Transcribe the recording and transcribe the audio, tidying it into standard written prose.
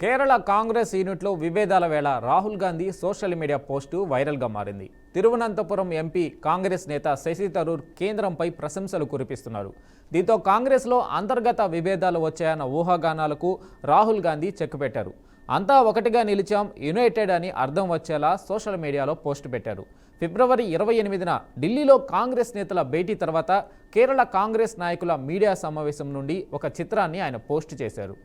కేరళ కాంగ్రెస్ యూనిట్లో విభేదాల వేళ Rahul Gandhi social media post వైరల్గా మారింది. తిరువనంతపురం ఎంపీ కాంగ్రెస్ నేత శశి థరూర్ కేంద్రంపై ప్రశంసలు కురిపిస్తున్నారు. దీంతో కాంగ్రెస్లో అంతర్గత విభేదాలు వచ్చాయన్న ఊహాగానాలకు రాహుల్ గాంధీ చెక్ పెట్టారు. అంతా ఒకటిగా నిలిచాం, యునైటెడ్ అని అర్థం వచ్చేలా సోషల్ మీడియాలో పోస్టు పెట్టారు. ఫిబ్రవరి 28న ఢిల్లీలో కాంగ్రెస్ నేతల భేటీ తర్వాత కేరళ కాంగ్రెస్ నాయకుల మీడియా సమావేశం నుండి ఒక చిత్రాన్ని ఆయన పోస్టు చేశారు.